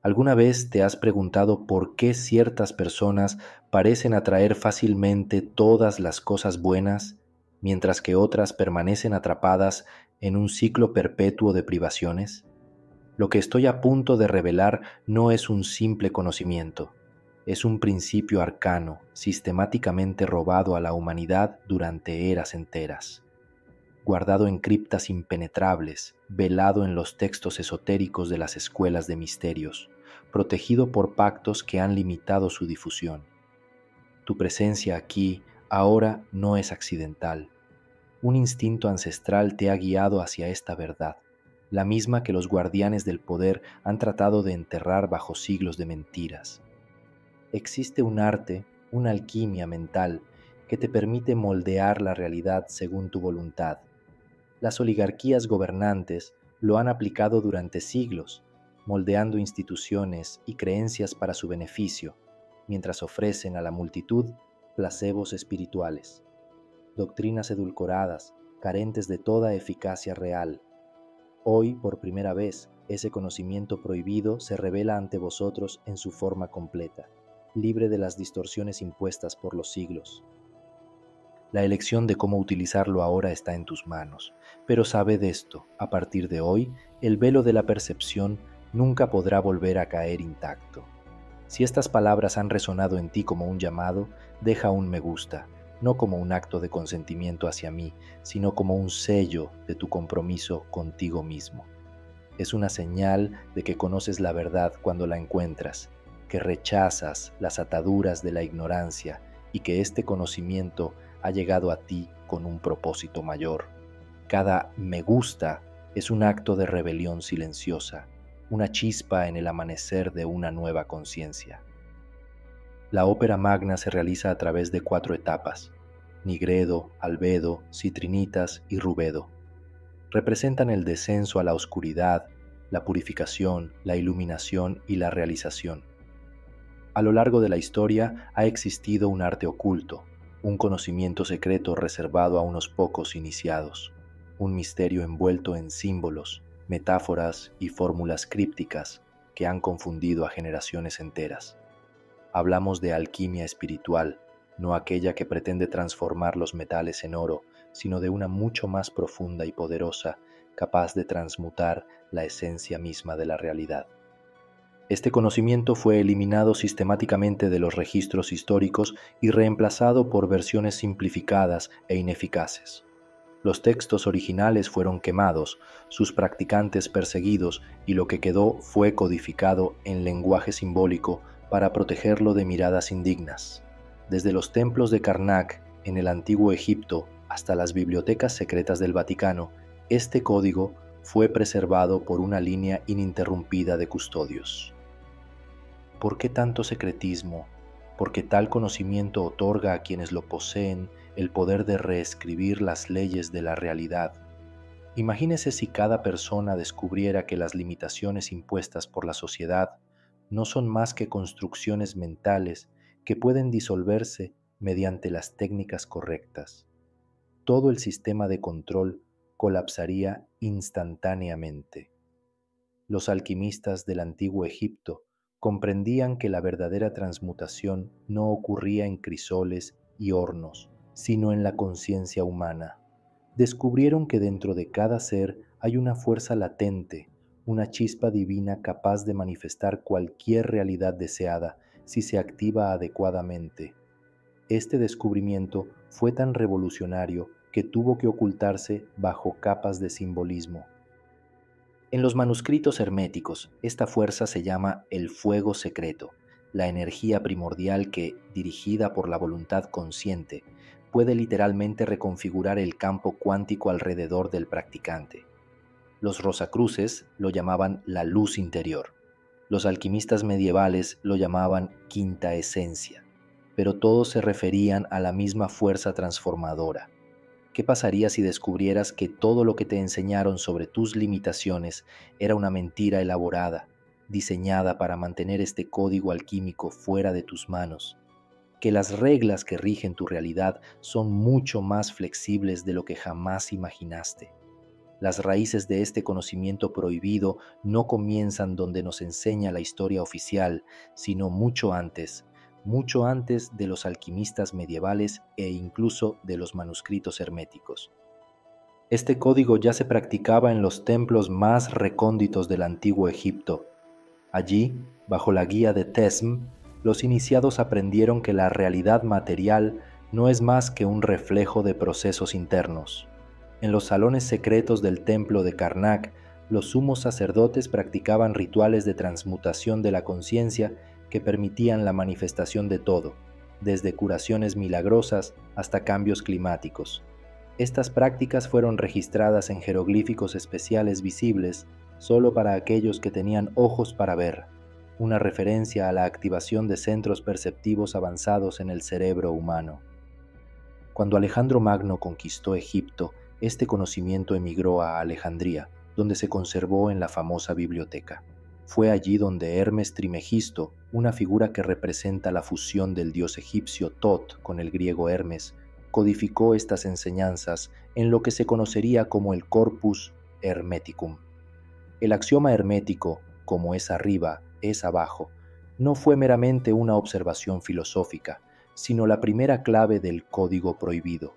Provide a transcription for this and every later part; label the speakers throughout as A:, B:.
A: ¿Alguna vez te has preguntado por qué ciertas personas parecen atraer fácilmente todas las cosas buenas, mientras que otras permanecen atrapadas en un ciclo perpetuo de privaciones? Lo que estoy a punto de revelar no es un simple conocimiento, es un principio arcano, sistemáticamente robado a la humanidad durante eras enteras, guardado en criptas impenetrables, velado en los textos esotéricos de las escuelas de misterios, protegido por pactos que han limitado su difusión. Tu presencia aquí, ahora, no es accidental. Un instinto ancestral te ha guiado hacia esta verdad, la misma que los guardianes del poder han tratado de enterrar bajo siglos de mentiras. Existe un arte, una alquimia mental, que te permite moldear la realidad según tu voluntad. Las oligarquías gobernantes lo han aplicado durante siglos, moldeando instituciones y creencias para su beneficio, mientras ofrecen a la multitud placebos espirituales, doctrinas edulcoradas, carentes de toda eficacia real. Hoy, por primera vez, ese conocimiento prohibido se revela ante vosotros en su forma completa, libre de las distorsiones impuestas por los siglos. La elección de cómo utilizarlo ahora está en tus manos, pero sabed esto, a partir de hoy, el velo de la percepción nunca podrá volver a caer intacto. Si estas palabras han resonado en ti como un llamado, deja un me gusta, no como un acto de consentimiento hacia mí, sino como un sello de tu compromiso contigo mismo. Es una señal de que conoces la verdad cuando la encuentras, que rechazas las ataduras de la ignorancia y que este conocimiento ha llegado a ti con un propósito mayor. Cada me gusta es un acto de rebelión silenciosa, una chispa en el amanecer de una nueva conciencia. La ópera magna se realiza a través de 4 etapas: nigredo, albedo, citrinitas y rubedo. Representan el descenso a la oscuridad, la purificación, la iluminación y la realización. A lo largo de la historia ha existido un arte oculto, un conocimiento secreto reservado a unos pocos iniciados, un misterio envuelto en símbolos, metáforas y fórmulas crípticas que han confundido a generaciones enteras. Hablamos de alquimia espiritual, no aquella que pretende transformar los metales en oro, sino de una mucho más profunda y poderosa, capaz de transmutar la esencia misma de la realidad. Este conocimiento fue eliminado sistemáticamente de los registros históricos y reemplazado por versiones simplificadas e ineficaces. Los textos originales fueron quemados, sus practicantes perseguidos y lo que quedó fue codificado en lenguaje simbólico para protegerlo de miradas indignas. Desde los templos de Karnak en el antiguo Egipto hasta las bibliotecas secretas del Vaticano, este código fue preservado por una línea ininterrumpida de custodios. ¿Por qué tanto secretismo? Porque tal conocimiento otorga a quienes lo poseen el poder de reescribir las leyes de la realidad. Imagínese si cada persona descubriera que las limitaciones impuestas por la sociedad no son más que construcciones mentales que pueden disolverse mediante las técnicas correctas. Todo el sistema de control colapsaría instantáneamente. Los alquimistas del antiguo Egipto comprendían que la verdadera transmutación no ocurría en crisoles y hornos, sino en la conciencia humana. Descubrieron que dentro de cada ser hay una fuerza latente, una chispa divina capaz de manifestar cualquier realidad deseada si se activa adecuadamente. Este descubrimiento fue tan revolucionario que tuvo que ocultarse bajo capas de simbolismo. En los manuscritos herméticos, esta fuerza se llama el fuego secreto, la energía primordial que, dirigida por la voluntad consciente, puede literalmente reconfigurar el campo cuántico alrededor del practicante. Los rosacruces lo llamaban la luz interior. Los alquimistas medievales lo llamaban quinta esencia, pero todos se referían a la misma fuerza transformadora. ¿Qué pasaría si descubrieras que todo lo que te enseñaron sobre tus limitaciones era una mentira elaborada, diseñada para mantener este código alquímico fuera de tus manos? Que las reglas que rigen tu realidad son mucho más flexibles de lo que jamás imaginaste. Las raíces de este conocimiento prohibido no comienzan donde nos enseña la historia oficial, sino mucho antes de los alquimistas medievales e incluso de los manuscritos herméticos. Este código ya se practicaba en los templos más recónditos del antiguo Egipto. Allí, bajo la guía de Tesm, los iniciados aprendieron que la realidad material no es más que un reflejo de procesos internos. En los salones secretos del templo de Karnak, los sumos sacerdotes practicaban rituales de transmutación de la conciencia que permitían la manifestación de todo, desde curaciones milagrosas hasta cambios climáticos. Estas prácticas fueron registradas en jeroglíficos especiales visibles solo para aquellos que tenían ojos para ver, una referencia a la activación de centros perceptivos avanzados en el cerebro humano. Cuando Alejandro Magno conquistó Egipto, este conocimiento emigró a Alejandría, donde se conservó en la famosa biblioteca. Fue allí donde Hermes Trimegisto, una figura que representa la fusión del dios egipcio Tot con el griego Hermes, codificó estas enseñanzas en lo que se conocería como el Corpus Hermeticum. El axioma hermético, como es arriba, es abajo, no fue meramente una observación filosófica, sino la primera clave del código prohibido.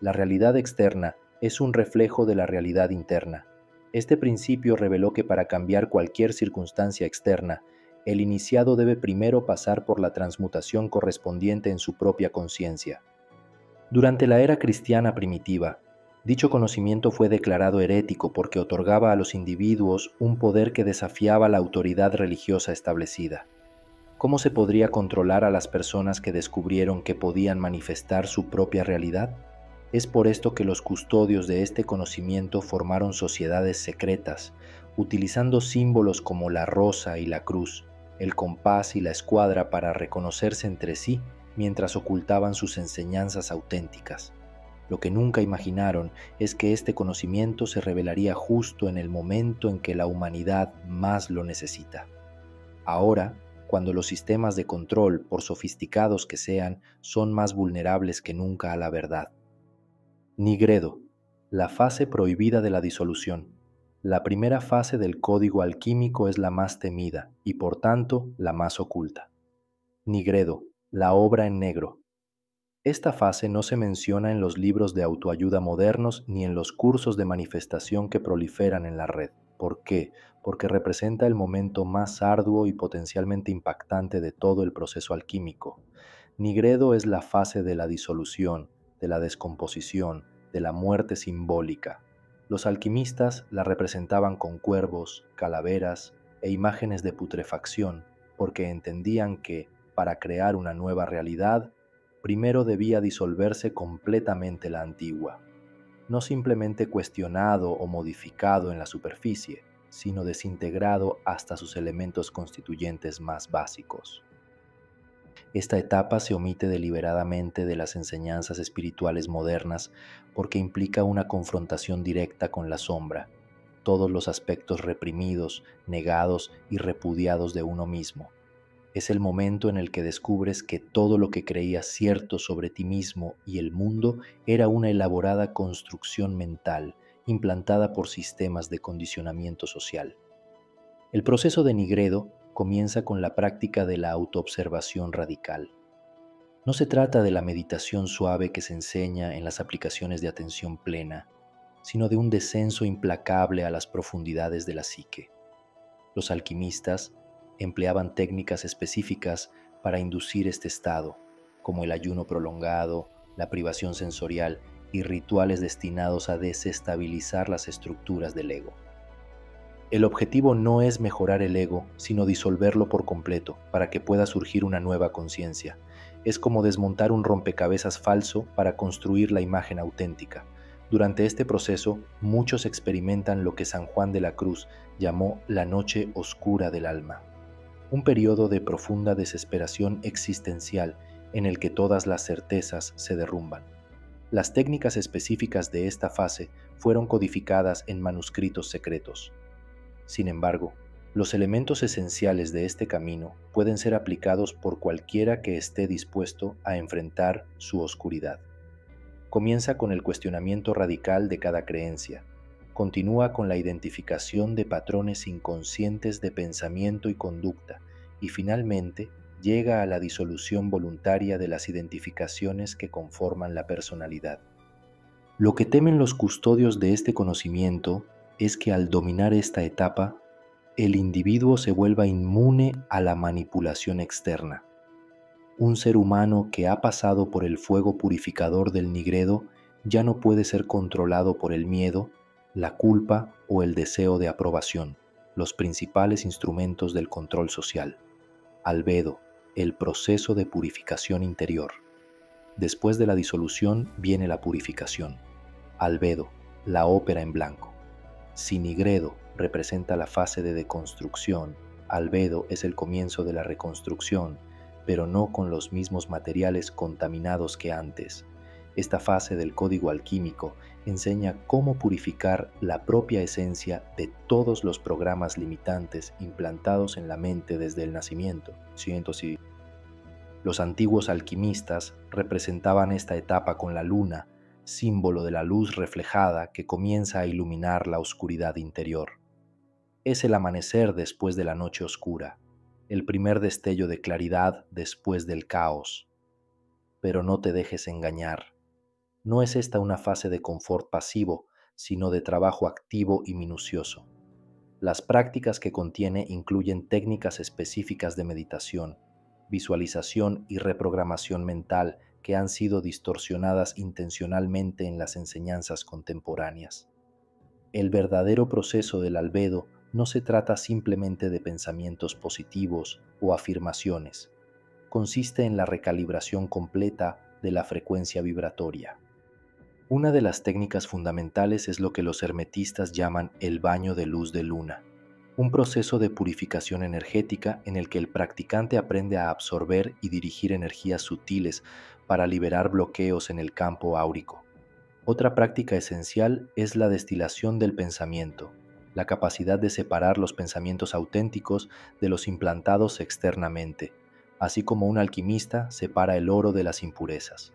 A: La realidad externa es un reflejo de la realidad interna. Este principio reveló que para cambiar cualquier circunstancia externa, el iniciado debe primero pasar por la transmutación correspondiente en su propia conciencia. Durante la era cristiana primitiva, dicho conocimiento fue declarado herético porque otorgaba a los individuos un poder que desafiaba la autoridad religiosa establecida. ¿Cómo se podría controlar a las personas que descubrieron que podían manifestar su propia realidad? Es por esto que los custodios de este conocimiento formaron sociedades secretas, utilizando símbolos como la rosa y la cruz, el compás y la escuadra para reconocerse entre sí mientras ocultaban sus enseñanzas auténticas. Lo que nunca imaginaron es que este conocimiento se revelaría justo en el momento en que la humanidad más lo necesita. Ahora, cuando los sistemas de control, por sofisticados que sean, son más vulnerables que nunca a la verdad. Nigredo, la fase prohibida de la disolución. La primera fase del código alquímico es la más temida y por tanto la más oculta. Nigredo, la obra en negro. Esta fase no se menciona en los libros de autoayuda modernos ni en los cursos de manifestación que proliferan en la red. ¿Por qué? Porque representa el momento más arduo y potencialmente impactante de todo el proceso alquímico. Nigredo es la fase de la disolución, de la descomposición, de la muerte simbólica. Los alquimistas la representaban con cuervos, calaveras e imágenes de putrefacción, porque entendían que, para crear una nueva realidad, primero debía disolverse completamente la antigua, no simplemente cuestionado o modificado en la superficie, sino desintegrado hasta sus elementos constituyentes más básicos. Esta etapa se omite deliberadamente de las enseñanzas espirituales modernas porque implica una confrontación directa con la sombra, todos los aspectos reprimidos, negados y repudiados de uno mismo. Es el momento en el que descubres que todo lo que creías cierto sobre ti mismo y el mundo era una elaborada construcción mental implantada por sistemas de condicionamiento social. El proceso de Nigredo comienza con la práctica de la autoobservación radical. No se trata de la meditación suave que se enseña en las aplicaciones de atención plena, sino de un descenso implacable a las profundidades de la psique. Los alquimistas empleaban técnicas específicas para inducir este estado, como el ayuno prolongado, la privación sensorial y rituales destinados a desestabilizar las estructuras del ego. El objetivo no es mejorar el ego, sino disolverlo por completo para que pueda surgir una nueva conciencia. Es como desmontar un rompecabezas falso para construir la imagen auténtica. Durante este proceso, muchos experimentan lo que San Juan de la Cruz llamó la noche oscura del alma, un periodo de profunda desesperación existencial en el que todas las certezas se derrumban. Las técnicas específicas de esta fase fueron codificadas en manuscritos secretos. Sin embargo, los elementos esenciales de este camino pueden ser aplicados por cualquiera que esté dispuesto a enfrentar su oscuridad. Comienza con el cuestionamiento radical de cada creencia. Continúa con la identificación de patrones inconscientes de pensamiento y conducta y finalmente llega a la disolución voluntaria de las identificaciones que conforman la personalidad. Lo que temen los custodios de este conocimiento es que al dominar esta etapa, el individuo se vuelva inmune a la manipulación externa. Un ser humano que ha pasado por el fuego purificador del nigredo ya no puede ser controlado por el miedo, la culpa o el deseo de aprobación, los principales instrumentos del control social. Albedo, el proceso de purificación interior. Después de la disolución viene la purificación. Albedo, la ópera en blanco. Si nigredo representa la fase de deconstrucción, albedo es el comienzo de la reconstrucción, pero no con los mismos materiales contaminados que antes. Esta fase del código alquímico enseña cómo purificar la propia esencia de todos los programas limitantes implantados en la mente desde el nacimiento. Los antiguos alquimistas representaban esta etapa con la luna, símbolo de la luz reflejada que comienza a iluminar la oscuridad interior. Es el amanecer después de la noche oscura, el primer destello de claridad después del caos. Pero no te dejes engañar. No es esta una fase de confort pasivo, sino de trabajo activo y minucioso. Las prácticas que contiene incluyen técnicas específicas de meditación, visualización y reprogramación mental que han sido distorsionadas intencionalmente en las enseñanzas contemporáneas. El verdadero proceso del albedo no se trata simplemente de pensamientos positivos o afirmaciones. Consiste en la recalibración completa de la frecuencia vibratoria. Una de las técnicas fundamentales es lo que los hermetistas llaman el baño de luz de luna, un proceso de purificación energética en el que el practicante aprende a absorber y dirigir energías sutiles para liberar bloqueos en el campo áurico. Otra práctica esencial es la destilación del pensamiento, la capacidad de separar los pensamientos auténticos de los implantados externamente, así como un alquimista separa el oro de las impurezas.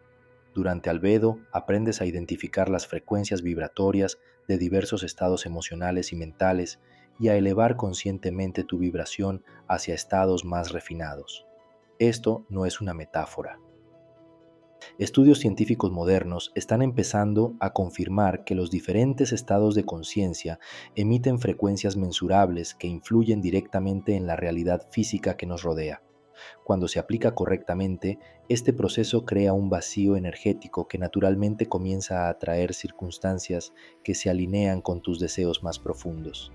A: Durante albedo aprendes a identificar las frecuencias vibratorias de diversos estados emocionales y mentales y a elevar conscientemente tu vibración hacia estados más refinados. Esto no es una metáfora. Estudios científicos modernos están empezando a confirmar que los diferentes estados de conciencia emiten frecuencias mensurables que influyen directamente en la realidad física que nos rodea. Cuando se aplica correctamente, este proceso crea un vacío energético que naturalmente comienza a atraer circunstancias que se alinean con tus deseos más profundos.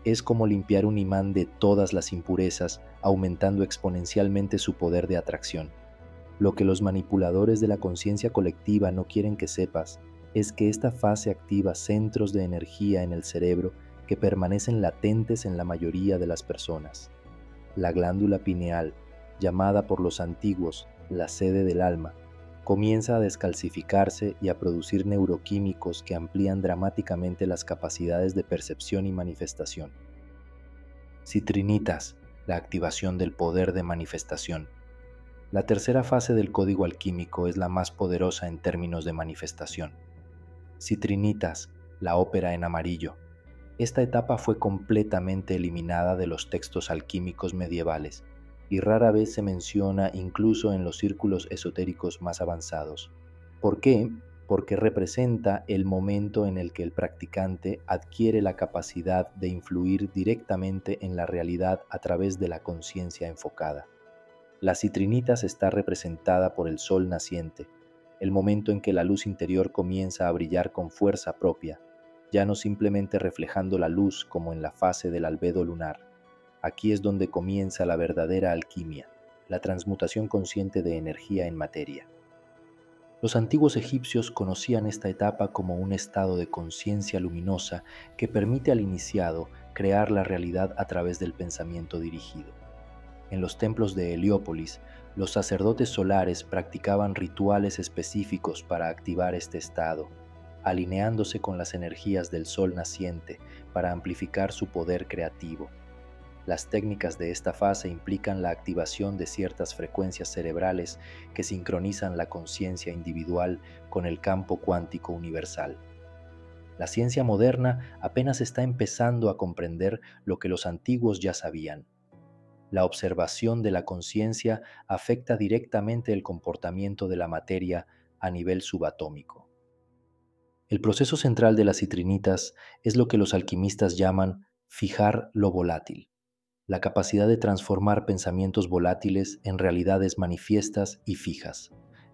A: Es como limpiar un imán de todas las impurezas, aumentando exponencialmente su poder de atracción. Lo que los manipuladores de la conciencia colectiva no quieren que sepas es que esta fase activa centros de energía en el cerebro que permanecen latentes en la mayoría de las personas. La glándula pineal, llamada por los antiguos la sede del alma, comienza a descalcificarse y a producir neuroquímicos que amplían dramáticamente las capacidades de percepción y manifestación. Citrinitas, la activación del poder de manifestación. La tercera fase del código alquímico es la más poderosa en términos de manifestación. Citrinitas, la ópera en amarillo. Esta etapa fue completamente eliminada de los textos alquímicos medievales y rara vez se menciona incluso en los círculos esotéricos más avanzados. ¿Por qué? Porque representa el momento en el que el practicante adquiere la capacidad de influir directamente en la realidad a través de la conciencia enfocada. La citrinitas está representada por el sol naciente, el momento en que la luz interior comienza a brillar con fuerza propia, ya no simplemente reflejando la luz como en la fase del albedo lunar. Aquí es donde comienza la verdadera alquimia, la transmutación consciente de energía en materia. Los antiguos egipcios conocían esta etapa como un estado de conciencia luminosa que permite al iniciado crear la realidad a través del pensamiento dirigido. En los templos de Heliópolis, los sacerdotes solares practicaban rituales específicos para activar este estado, alineándose con las energías del sol naciente para amplificar su poder creativo. Las técnicas de esta fase implican la activación de ciertas frecuencias cerebrales que sincronizan la conciencia individual con el campo cuántico universal. La ciencia moderna apenas está empezando a comprender lo que los antiguos ya sabían. La observación de la conciencia afecta directamente el comportamiento de la materia a nivel subatómico. El proceso central de las citrinitas es lo que los alquimistas llaman fijar lo volátil, la capacidad de transformar pensamientos volátiles en realidades manifiestas y fijas.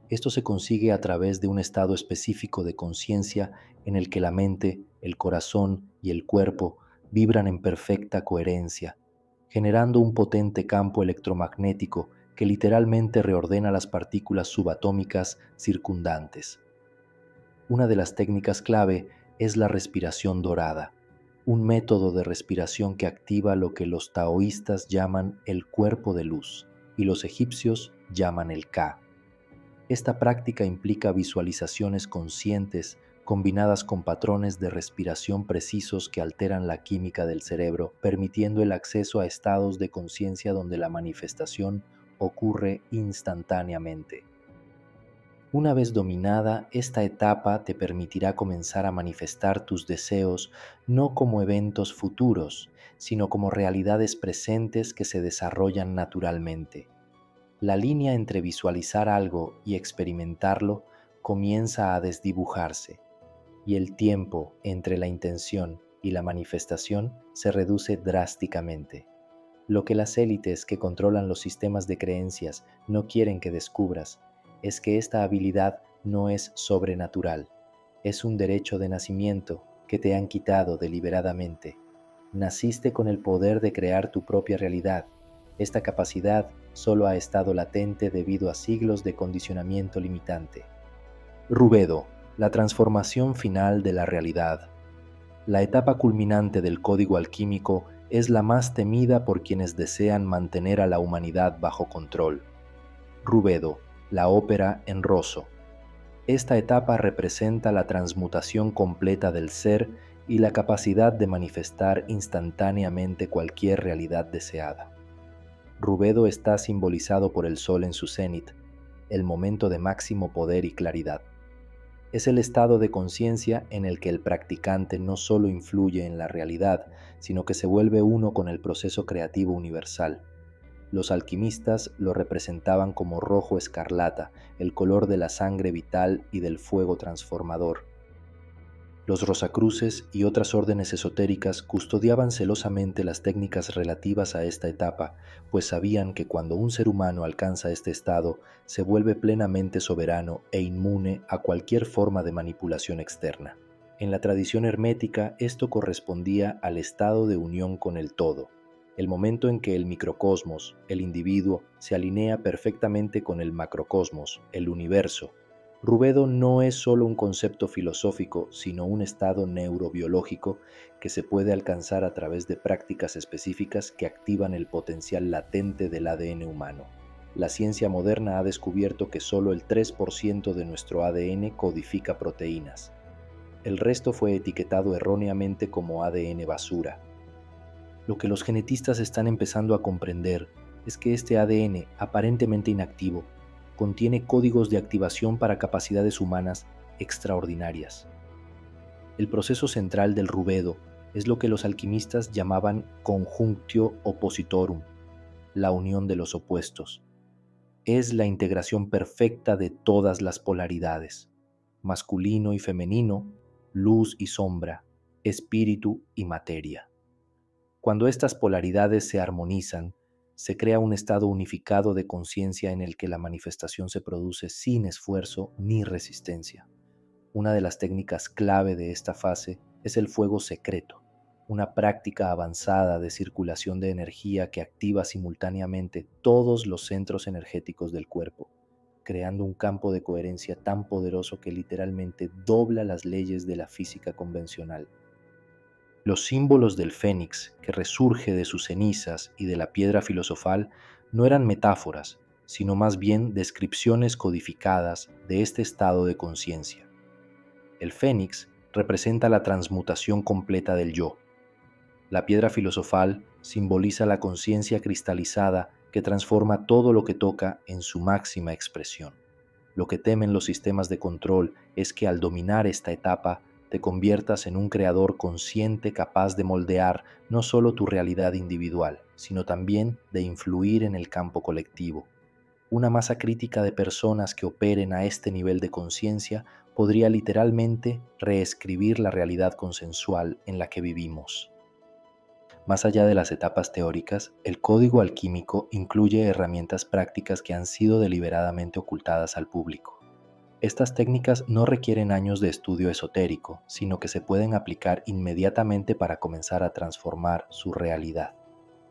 A: Esto se consigue a través de un estado específico de conciencia en el que la mente, el corazón y el cuerpo vibran en perfecta coherencia, generando un potente campo electromagnético que literalmente reordena las partículas subatómicas circundantes. Una de las técnicas clave es la respiración dorada, un método de respiración que activa lo que los taoístas llaman el cuerpo de luz y los egipcios llaman el Ka. Esta práctica implica visualizaciones conscientes combinadas con patrones de respiración precisos que alteran la química del cerebro, permitiendo el acceso a estados de conciencia donde la manifestación ocurre instantáneamente. Una vez dominada, esta etapa te permitirá comenzar a manifestar tus deseos no como eventos futuros, sino como realidades presentes que se desarrollan naturalmente. La línea entre visualizar algo y experimentarlo comienza a desdibujarse, y el tiempo entre la intención y la manifestación se reduce drásticamente. Lo que las élites que controlan los sistemas de creencias no quieren que descubras es que esta habilidad no es sobrenatural, es un derecho de nacimiento que te han quitado deliberadamente. Naciste con el poder de crear tu propia realidad. Esta capacidad solo ha estado latente debido a siglos de condicionamiento limitante. Rubedo, la transformación final de la realidad. La etapa culminante del código alquímico es la más temida por quienes desean mantener a la humanidad bajo control. Rubedo, la ópera en roso. Esta etapa representa la transmutación completa del ser y la capacidad de manifestar instantáneamente cualquier realidad deseada. Rubedo está simbolizado por el sol en su cenit, el momento de máximo poder y claridad. Es el estado de conciencia en el que el practicante no solo influye en la realidad, sino que se vuelve uno con el proceso creativo universal. Los alquimistas lo representaban como rojo escarlata, el color de la sangre vital y del fuego transformador. Los rosacruces y otras órdenes esotéricas custodiaban celosamente las técnicas relativas a esta etapa, pues sabían que cuando un ser humano alcanza este estado, se vuelve plenamente soberano e inmune a cualquier forma de manipulación externa. En la tradición hermética, esto correspondía al estado de unión con el todo, el momento en que el microcosmos, el individuo, se alinea perfectamente con el macrocosmos, el universo. Rubedo no es solo un concepto filosófico, sino un estado neurobiológico que se puede alcanzar a través de prácticas específicas que activan el potencial latente del ADN humano. La ciencia moderna ha descubierto que solo el 3% de nuestro ADN codifica proteínas. El resto fue etiquetado erróneamente como ADN basura. Lo que los genetistas están empezando a comprender es que este ADN, aparentemente inactivo, contiene códigos de activación para capacidades humanas extraordinarias. El proceso central del rubedo es lo que los alquimistas llamaban conjunctio oppositorum, la unión de los opuestos. Es la integración perfecta de todas las polaridades, masculino y femenino, luz y sombra, espíritu y materia. Cuando estas polaridades se armonizan, se crea un estado unificado de conciencia en el que la manifestación se produce sin esfuerzo ni resistencia. Una de las técnicas clave de esta fase es el fuego secreto, una práctica avanzada de circulación de energía que activa simultáneamente todos los centros energéticos del cuerpo, creando un campo de coherencia tan poderoso que literalmente dobla las leyes de la física convencional. Los símbolos del fénix, que resurge de sus cenizas, y de la piedra filosofal, no eran metáforas, sino más bien descripciones codificadas de este estado de conciencia. El fénix representa la transmutación completa del yo. La piedra filosofal simboliza la conciencia cristalizada que transforma todo lo que toca en su máxima expresión. Lo que temen los sistemas de control es que al dominar esta etapa te conviertas en un creador consciente capaz de moldear no solo tu realidad individual, sino también de influir en el campo colectivo. Una masa crítica de personas que operen a este nivel de conciencia podría literalmente reescribir la realidad consensual en la que vivimos. Más allá de las etapas teóricas, el código alquímico incluye herramientas prácticas que han sido deliberadamente ocultadas al público. Estas técnicas no requieren años de estudio esotérico, sino que se pueden aplicar inmediatamente para comenzar a transformar su realidad.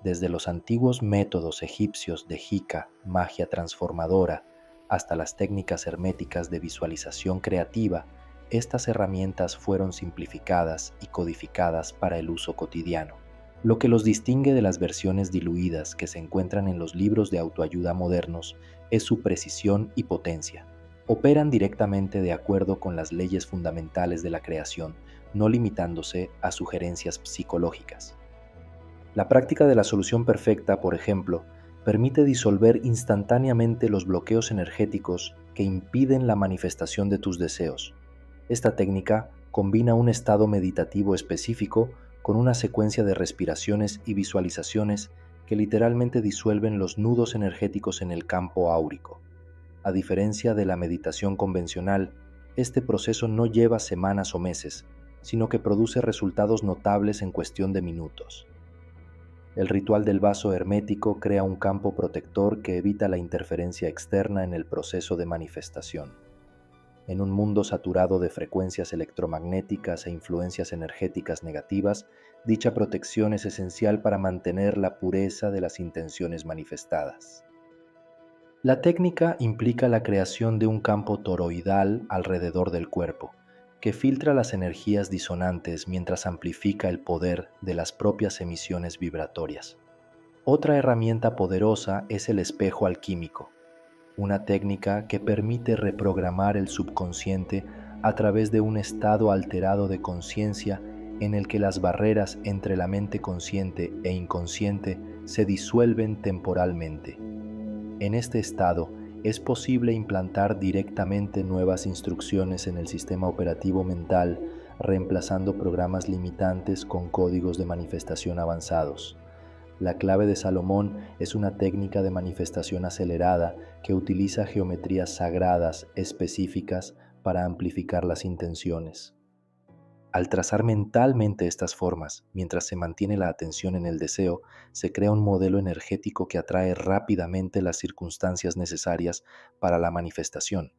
A: Desde los antiguos métodos egipcios de Jika, magia transformadora, hasta las técnicas herméticas de visualización creativa, estas herramientas fueron simplificadas y codificadas para el uso cotidiano. Lo que los distingue de las versiones diluidas que se encuentran en los libros de autoayuda modernos es su precisión y potencia. Operan directamente de acuerdo con las leyes fundamentales de la creación, no limitándose a sugerencias psicológicas. La práctica de la solución perfecta, por ejemplo, permite disolver instantáneamente los bloqueos energéticos que impiden la manifestación de tus deseos. Esta técnica combina un estado meditativo específico con una secuencia de respiraciones y visualizaciones que literalmente disuelven los nudos energéticos en el campo áurico. A diferencia de la meditación convencional, este proceso no lleva semanas o meses, sino que produce resultados notables en cuestión de minutos. El ritual del vaso hermético crea un campo protector que evita la interferencia externa en el proceso de manifestación. En un mundo saturado de frecuencias electromagnéticas e influencias energéticas negativas, dicha protección es esencial para mantener la pureza de las intenciones manifestadas. La técnica implica la creación de un campo toroidal alrededor del cuerpo, que filtra las energías disonantes mientras amplifica el poder de las propias emisiones vibratorias. Otra herramienta poderosa es el espejo alquímico, una técnica que permite reprogramar el subconsciente a través de un estado alterado de conciencia en el que las barreras entre la mente consciente e inconsciente se disuelven temporalmente. En este estado, es posible implantar directamente nuevas instrucciones en el sistema operativo mental, reemplazando programas limitantes con códigos de manifestación avanzados. La clave de Salomón es una técnica de manifestación acelerada que utiliza geometrías sagradas específicas para amplificar las intenciones. Al trazar mentalmente estas formas, mientras se mantiene la atención en el deseo, se crea un modelo energético que atrae rápidamente las circunstancias necesarias para la manifestación.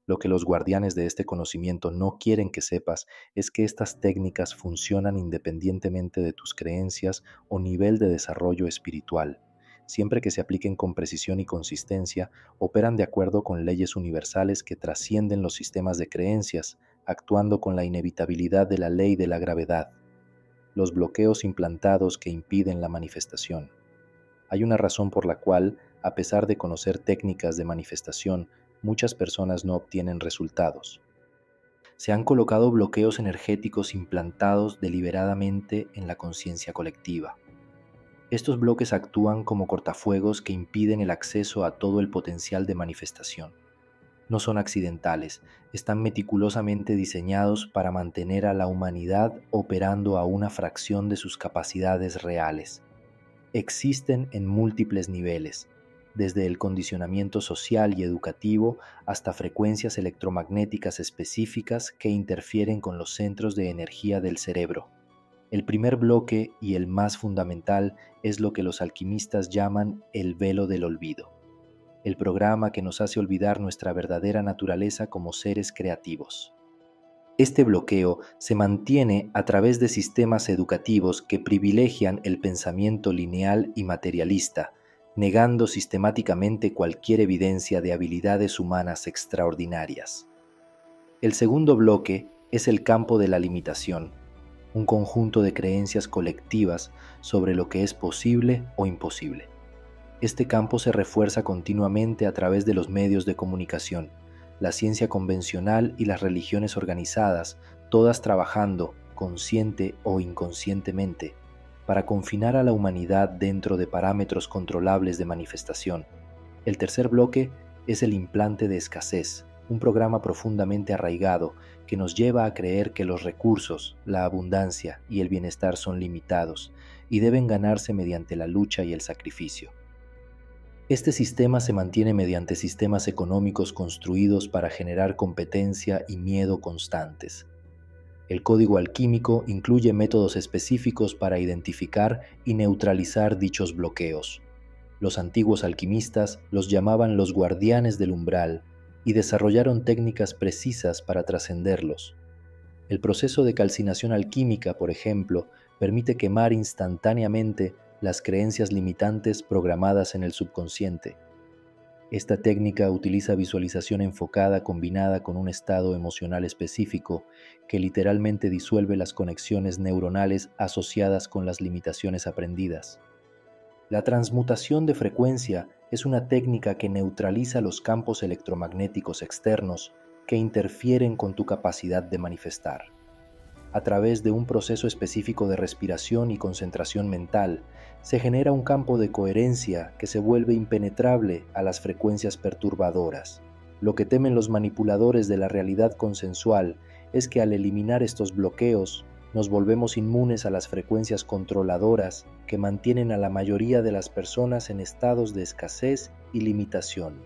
A: Lo que los guardianes de este conocimiento no quieren que sepas es que estas técnicas funcionan independientemente de tus creencias o nivel de desarrollo espiritual. Siempre que se apliquen con precisión y consistencia, operan de acuerdo con leyes universales que trascienden los sistemas de creencias, actuando con la inevitabilidad de la ley de la gravedad, los bloqueos implantados que impiden la manifestación. Hay una razón por la cual, a pesar de conocer técnicas de manifestación, muchas personas no obtienen resultados. Se han colocado bloqueos energéticos implantados deliberadamente en la conciencia colectiva. Estos bloques actúan como cortafuegos que impiden el acceso a todo el potencial de manifestación. No son accidentales, están meticulosamente diseñados para mantener a la humanidad operando a una fracción de sus capacidades reales. Existen en múltiples niveles, desde el condicionamiento social y educativo hasta frecuencias electromagnéticas específicas que interfieren con los centros de energía del cerebro. El primer bloque y el más fundamental es lo que los alquimistas llaman el velo del olvido, el programa que nos hace olvidar nuestra verdadera naturaleza como seres creativos. Este bloqueo se mantiene a través de sistemas educativos que privilegian el pensamiento lineal y materialista, negando sistemáticamente cualquier evidencia de habilidades humanas extraordinarias. El segundo bloque es el campo de la limitación, un conjunto de creencias colectivas sobre lo que es posible o imposible. Este campo se refuerza continuamente a través de los medios de comunicación, la ciencia convencional y las religiones organizadas, todas trabajando, consciente o inconscientemente, para confinar a la humanidad dentro de parámetros controlables de manifestación. El tercer bloque es el implante de escasez, un programa profundamente arraigado que nos lleva a creer que los recursos, la abundancia y el bienestar son limitados y deben ganarse mediante la lucha y el sacrificio. Este sistema se mantiene mediante sistemas económicos construidos para generar competencia y miedo constantes. El código alquímico incluye métodos específicos para identificar y neutralizar dichos bloqueos. Los antiguos alquimistas los llamaban los guardianes del umbral y desarrollaron técnicas precisas para trascenderlos. El proceso de calcinación alquímica, por ejemplo, permite quemar instantáneamente las creencias limitantes programadas en el subconsciente. Esta técnica utiliza visualización enfocada combinada con un estado emocional específico que literalmente disuelve las conexiones neuronales asociadas con las limitaciones aprendidas. La transmutación de frecuencia es una técnica que neutraliza los campos electromagnéticos externos que interfieren con tu capacidad de manifestar. A través de un proceso específico de respiración y concentración mental, se genera un campo de coherencia que se vuelve impenetrable a las frecuencias perturbadoras. Lo que temen los manipuladores de la realidad consensual es que al eliminar estos bloqueos, nos volvemos inmunes a las frecuencias controladoras que mantienen a la mayoría de las personas en estados de escasez y limitación.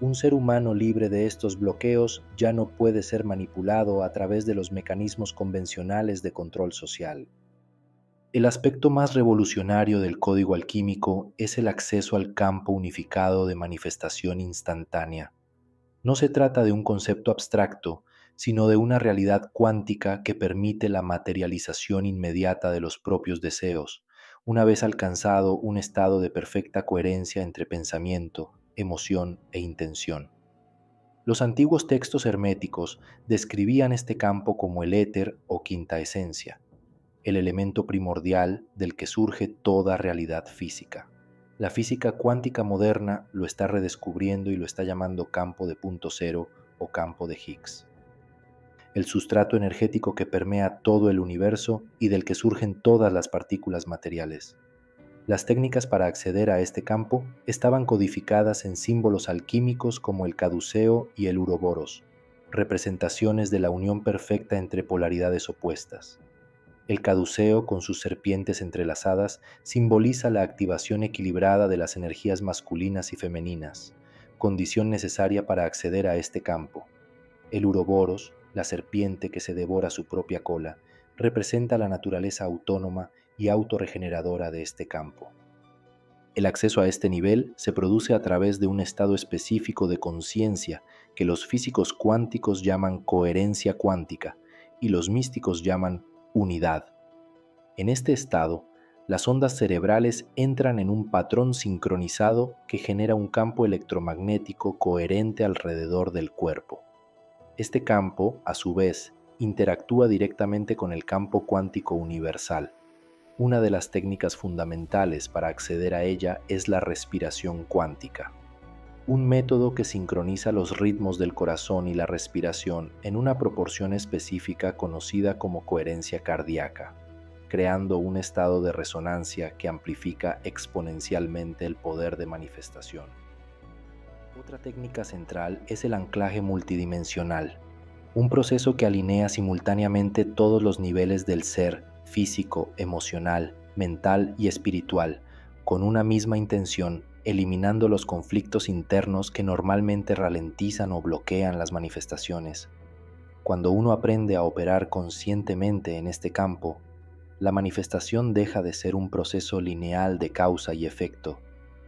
A: Un ser humano libre de estos bloqueos ya no puede ser manipulado a través de los mecanismos convencionales de control social. El aspecto más revolucionario del código alquímico es el acceso al campo unificado de manifestación instantánea. No se trata de un concepto abstracto, sino de una realidad cuántica que permite la materialización inmediata de los propios deseos, una vez alcanzado un estado de perfecta coherencia entre pensamiento, emoción e intención. Los antiguos textos herméticos describían este campo como el éter o quinta esencia, el elemento primordial del que surge toda realidad física. La física cuántica moderna lo está redescubriendo y lo está llamando campo de punto cero o campo de Higgs. El sustrato energético que permea todo el universo y del que surgen todas las partículas materiales. Las técnicas para acceder a este campo estaban codificadas en símbolos alquímicos como el caduceo y el uroboros, representaciones de la unión perfecta entre polaridades opuestas. El caduceo, con sus serpientes entrelazadas, simboliza la activación equilibrada de las energías masculinas y femeninas, condición necesaria para acceder a este campo. El uroboros, la serpiente que se devora su propia cola, representa la naturaleza autónoma y autorregeneradora de este campo. El acceso a este nivel se produce a través de un estado específico de conciencia que los físicos cuánticos llaman coherencia cuántica y los místicos llaman unidad. En este estado, las ondas cerebrales entran en un patrón sincronizado que genera un campo electromagnético coherente alrededor del cuerpo. Este campo, a su vez, interactúa directamente con el campo cuántico universal. Una de las técnicas fundamentales para acceder a ella es la respiración cuántica, un método que sincroniza los ritmos del corazón y la respiración en una proporción específica conocida como coherencia cardíaca, creando un estado de resonancia que amplifica exponencialmente el poder de manifestación. Otra técnica central es el anclaje multidimensional, un proceso que alinea simultáneamente todos los niveles del ser, físico, emocional, mental y espiritual, con una misma intención, eliminando los conflictos internos que normalmente ralentizan o bloquean las manifestaciones. Cuando uno aprende a operar conscientemente en este campo, la manifestación deja de ser un proceso lineal de causa y efecto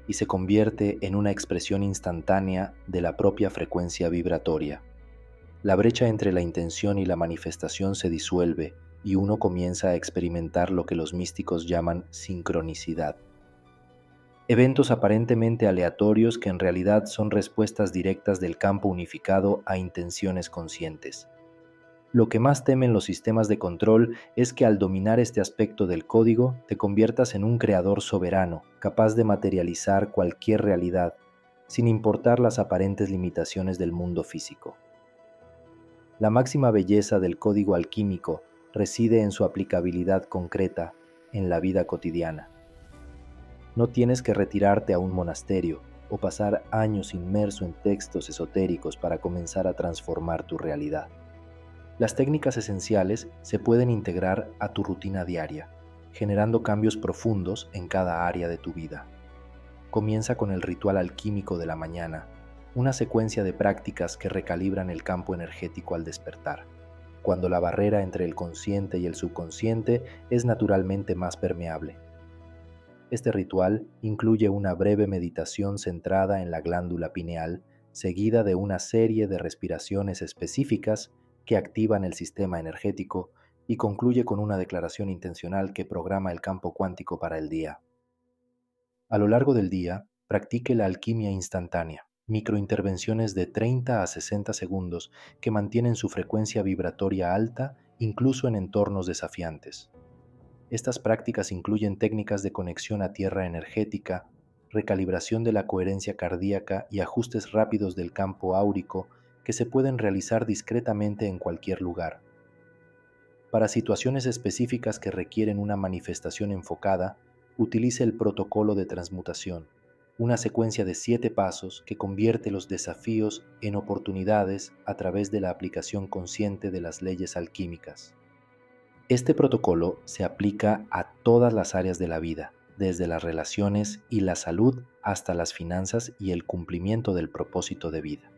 A: y se convierte en una expresión instantánea de la propia frecuencia vibratoria. La brecha entre la intención y la manifestación se disuelve y uno comienza a experimentar lo que los místicos llaman sincronicidad. Eventos aparentemente aleatorios que en realidad son respuestas directas del campo unificado a intenciones conscientes. Lo que más temen los sistemas de control es que al dominar este aspecto del código te conviertas en un creador soberano, capaz de materializar cualquier realidad, sin importar las aparentes limitaciones del mundo físico. La máxima belleza del código alquímico reside en su aplicabilidad concreta en la vida cotidiana. No tienes que retirarte a un monasterio o pasar años inmerso en textos esotéricos para comenzar a transformar tu realidad. Las técnicas esenciales se pueden integrar a tu rutina diaria, generando cambios profundos en cada área de tu vida. Comienza con el ritual alquímico de la mañana, una secuencia de prácticas que recalibran el campo energético al despertar, cuando la barrera entre el consciente y el subconsciente es naturalmente más permeable. Este ritual incluye una breve meditación centrada en la glándula pineal, seguida de una serie de respiraciones específicas que activan el sistema energético y concluye con una declaración intencional que programa el campo cuántico para el día. A lo largo del día, practique la alquimia instantánea, microintervenciones de 30 a 60 segundos que mantienen su frecuencia vibratoria alta incluso en entornos desafiantes. Estas prácticas incluyen técnicas de conexión a tierra energética, recalibración de la coherencia cardíaca y ajustes rápidos del campo áurico que se pueden realizar discretamente en cualquier lugar. Para situaciones específicas que requieren una manifestación enfocada, utilice el protocolo de transmutación, una secuencia de 7 pasos que convierte los desafíos en oportunidades a través de la aplicación consciente de las leyes alquímicas. Este protocolo se aplica a todas las áreas de la vida, desde las relaciones y la salud hasta las finanzas y el cumplimiento del propósito de vida.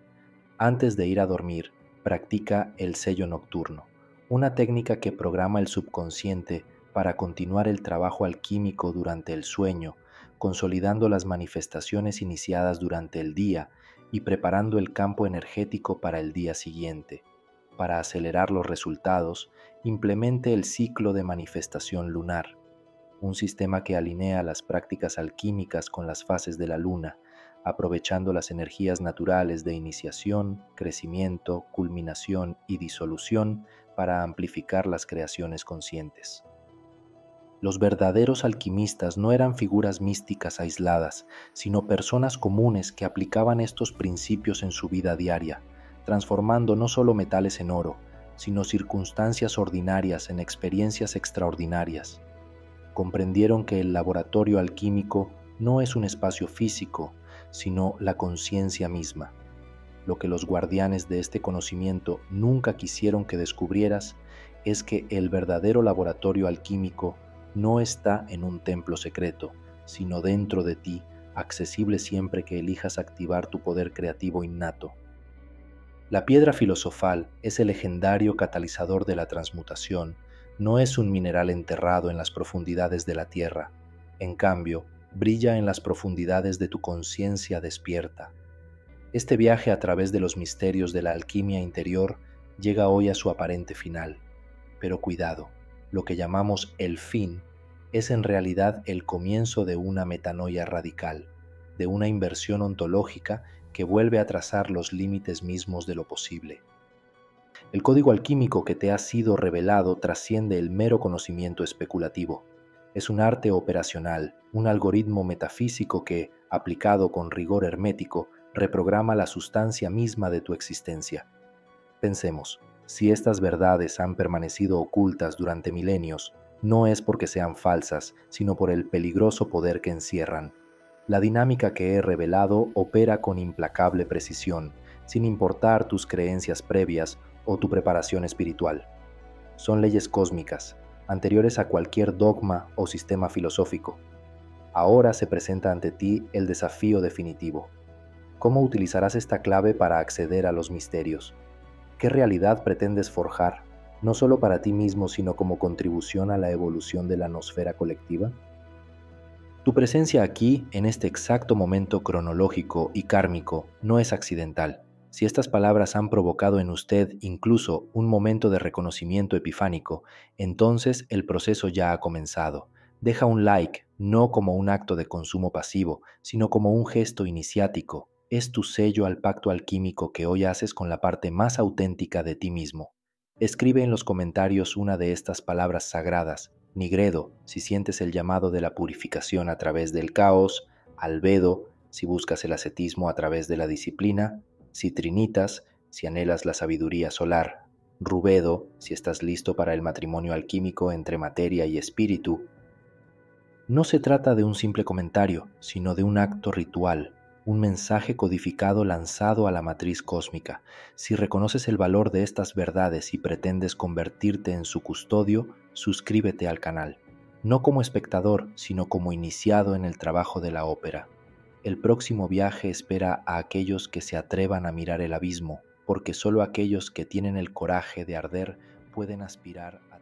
A: Antes de ir a dormir, practica el sello nocturno, una técnica que programa el subconsciente para continuar el trabajo alquímico durante el sueño, consolidando las manifestaciones iniciadas durante el día y preparando el campo energético para el día siguiente. Para acelerar los resultados, implemente el ciclo de manifestación lunar, un sistema que alinea las prácticas alquímicas con las fases de la luna, aprovechando las energías naturales de iniciación, crecimiento, culminación y disolución para amplificar las creaciones conscientes. Los verdaderos alquimistas no eran figuras místicas aisladas, sino personas comunes que aplicaban estos principios en su vida diaria, transformando no solo metales en oro, sino circunstancias ordinarias en experiencias extraordinarias. Comprendieron que el laboratorio alquímico no es un espacio físico, sino la conciencia misma. Lo que los guardianes de este conocimiento nunca quisieron que descubrieras es que el verdadero laboratorio alquímico no está en un templo secreto, sino dentro de ti, accesible siempre que elijas activar tu poder creativo innato. La piedra filosofal es el legendario catalizador de la transmutación, no es un mineral enterrado en las profundidades de la tierra. En cambio, brilla en las profundidades de tu conciencia despierta. Este viaje a través de los misterios de la alquimia interior llega hoy a su aparente final. Pero cuidado, lo que llamamos el fin es en realidad el comienzo de una metanoia radical, de una inversión ontológica que vuelve a trazar los límites mismos de lo posible. El código alquímico que te ha sido revelado trasciende el mero conocimiento especulativo. Es un arte operacional, un algoritmo metafísico que, aplicado con rigor hermético, reprograma la sustancia misma de tu existencia. Pensemos, si estas verdades han permanecido ocultas durante milenios, no es porque sean falsas, sino por el peligroso poder que encierran. La dinámica que he revelado opera con implacable precisión, sin importar tus creencias previas o tu preparación espiritual. Son leyes cósmicas, anteriores a cualquier dogma o sistema filosófico. Ahora se presenta ante ti el desafío definitivo. ¿Cómo utilizarás esta clave para acceder a los misterios? ¿Qué realidad pretendes forjar, no solo para ti mismo, sino como contribución a la evolución de la nosfera colectiva? Tu presencia aquí, en este exacto momento cronológico y kármico, no es accidental. Si estas palabras han provocado en usted incluso un momento de reconocimiento epifánico, entonces el proceso ya ha comenzado. Deja un like, no como un acto de consumo pasivo, sino como un gesto iniciático. Es tu sello al pacto alquímico que hoy haces con la parte más auténtica de ti mismo. Escribe en los comentarios una de estas palabras sagradas: Nigredo, si sientes el llamado de la purificación a través del caos; Albedo, si buscas el ascetismo a través de la disciplina; Citrinitas, si anhelas la sabiduría solar; Rubedo, si estás listo para el matrimonio alquímico entre materia y espíritu. No se trata de un simple comentario, sino de un acto ritual, un mensaje codificado lanzado a la matriz cósmica. Si reconoces el valor de estas verdades y pretendes convertirte en su custodio, suscríbete al canal, no como espectador, sino como iniciado en el trabajo de la ópera. El próximo viaje espera a aquellos que se atrevan a mirar el abismo, porque solo aquellos que tienen el coraje de arder pueden aspirar a